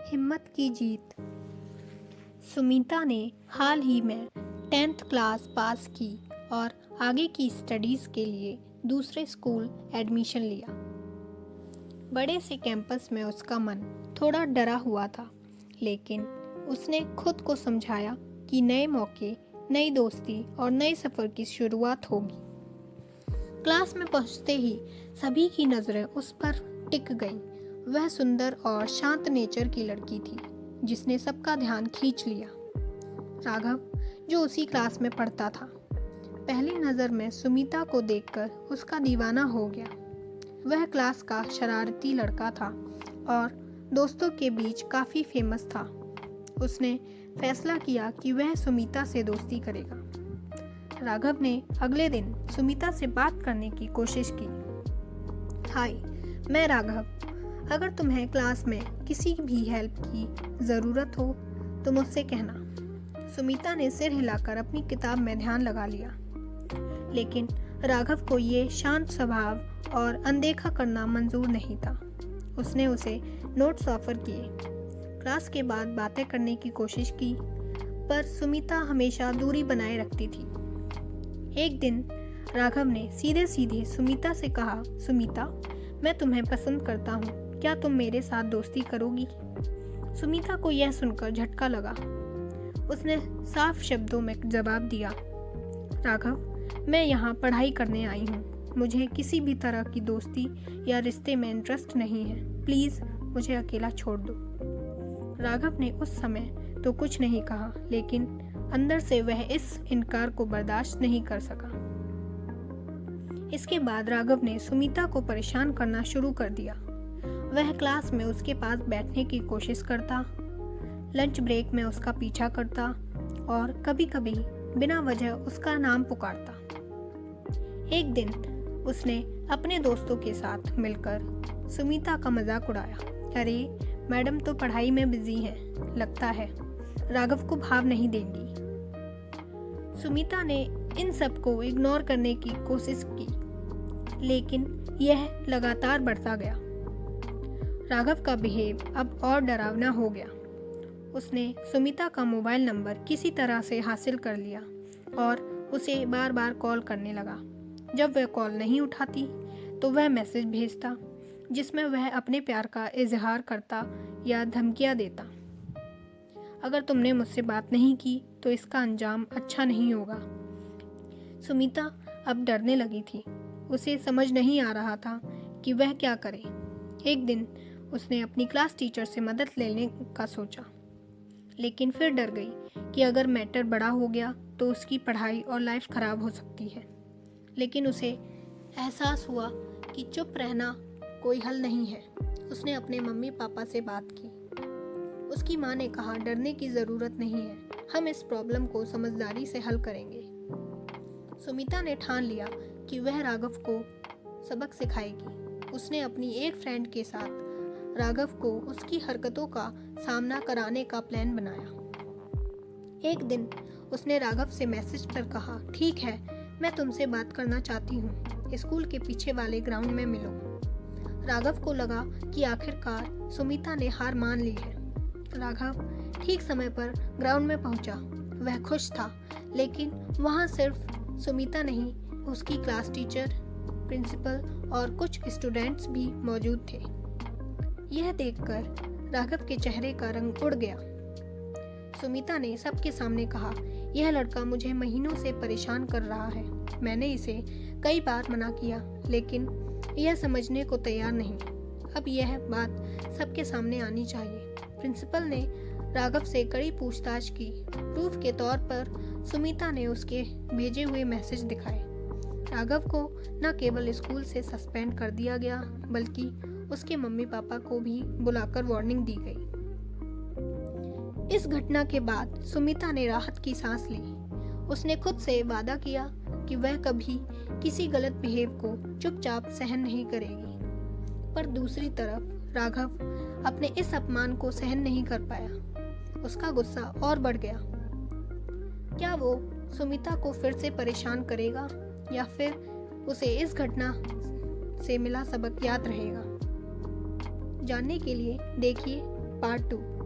हिम्मत की जीत। सुमिता ने हाल ही में 10th क्लास पास की और आगे की स्टडीज़ के लिए दूसरे स्कूल एडमिशन लिया। बड़े से कैंपस में उसका मन थोड़ा डरा हुआ था, लेकिन उसने खुद को समझाया कि नए मौके, नई दोस्ती और नए सफ़र की शुरुआत होगी। क्लास में पहुंचते ही सभी की नज़रें उस पर टिक गईं। वह सुंदर और शांत नेचर की लड़की थी जिसने सबका ध्यान खींच लिया। राघव, जो उसी क्लास में पढ़ता था, पहली नज़र में सुमिता को देखकर उसका दीवाना हो गया। वह क्लास का शरारती लड़का था और दोस्तों के बीच काफ़ी फेमस था। उसने फैसला किया कि वह सुमिता से दोस्ती करेगा। राघव ने अगले दिन सुमिता से बात करने की कोशिश की। हाय, मैं राघव। अगर तुम्हें क्लास में किसी भी हेल्प की ज़रूरत हो तो मुझसे कहना। सुमिता ने सिर हिलाकर अपनी किताब में ध्यान लगा लिया, लेकिन राघव को ये शांत स्वभाव और अनदेखा करना मंजूर नहीं था। उसने उसे नोट्स ऑफर किए, क्लास के बाद बातें करने की कोशिश की, पर सुमिता हमेशा दूरी बनाए रखती थी। एक दिन राघव ने सीधे सीधे सुमिता से कहा, सुमिता, मैं तुम्हें पसंद करता हूँ, क्या तुम मेरे साथ दोस्ती करोगी? सुमिता को यह सुनकर झटका लगा। उसने साफ शब्दों में जवाब दिया, राघव, मैं यहाँ पढ़ाई करने आई हूँ। मुझे किसी भी तरह की दोस्ती या रिश्ते में इंटरेस्ट नहीं है। प्लीज़ मुझे अकेला छोड़ दो। राघव ने उस समय तो कुछ नहीं कहा, लेकिन अंदर से वह इस इनकार को बर्दाश्त नहीं कर सका। इसके बाद राघव ने सुमिता को परेशान करना शुरू कर दिया। वह क्लास में उसके पास बैठने की कोशिश करता, लंच ब्रेक में उसका पीछा करता और कभी-कभी बिना वजह उसका नाम पुकारता। एक दिन उसने अपने दोस्तों के साथ मिलकर सुमिता का मजाक उड़ाया। अरे, मैडम तो पढ़ाई में बिजी हैं, लगता है राघव को भाव नहीं देंगी। सुमिता ने इन सब को इग्नोर करने की कोशिश की, लेकिन यह लगातार बढ़ता गया। राघव का बिहेव अब और डरावना हो गया। उसने सुमिता का मोबाइल नंबर किसी तरह से हासिल कर लिया और उसे बार बार कॉल करने लगा। जब वह कॉल नहीं उठाती तो वह मैसेज भेजता, जिसमें वह अपने प्यार का इजहार करता या धमकियां देता। अगर तुमने मुझसे बात नहीं की तो इसका अंजाम अच्छा नहीं होगा। सुमिता अब डरने लगी थी। उसे समझ नहीं आ रहा था कि वह क्या करे। एक दिन उसने अपनी क्लास टीचर से मदद लेने का सोचा, लेकिन फिर डर गई कि अगर मैटर बड़ा हो गया तो उसकी पढ़ाई और लाइफ खराब हो सकती है। लेकिन उसे एहसास हुआ कि चुप रहना कोई हल नहीं है। उसने अपने मम्मी पापा से बात की। उसकी माँ ने कहा, डरने की ज़रूरत नहीं है, हम इस प्रॉब्लम को समझदारी से हल करेंगे। सुमिता ने ठान लिया कि वह राघव को सबक सिखाएगी। उसने अपनी एक फ्रेंड के साथ राघव को उसकी हरकतों का सामना कराने का प्लान बनाया। एक दिन उसने राघव से मैसेज कर कहा, ठीक है, मैं तुमसे बात करना चाहती हूँ, स्कूल के पीछे वाले ग्राउंड में मिलो। राघव को लगा कि आखिरकार सुमिता ने हार मान ली है। राघव ठीक समय पर ग्राउंड में पहुंचा। वह खुश था, लेकिन वहां सिर्फ सुमिता नहीं, उसकी क्लास टीचर, प्रिंसिपल और कुछ स्टूडेंट्स भी मौजूद थे। यह देखकर राघव के चेहरे का रंग उड़ गया। सुमिता ने सबके सामने कहा, यह लड़का मुझे महीनों से परेशान कर रहा है। मैंने इसे कई बार मना किया, लेकिन यह समझने को तैयार नहीं। अब यह बात सबके सामने आनी चाहिए। प्रिंसिपल ने राघव से कड़ी पूछताछ की। प्रूफ के तौर पर सुमिता ने उसके भेजे हुए मैसेज दिखाए। राघव को न केवल स्कूल से सस्पेंड कर दिया गया, बल्कि उसके मम्मी पापा को भी बुलाकर वार्निंग दी गई। इस घटना के बाद सुमिता ने राहत की सांस ली। उसने खुद से वादा किया कि वह कभी किसी गलत बिहेव को चुपचाप सहन नहीं करेगी। पर दूसरी तरफ राघव अपने इस अपमान को सहन नहीं कर पाया। उसका गुस्सा और बढ़ गया। क्या वो सुमिता को फिर से परेशान करेगा या फिर उसे इस घटना से मिला सबक याद रहेगा? जानने के लिए देखिए पार्ट 2।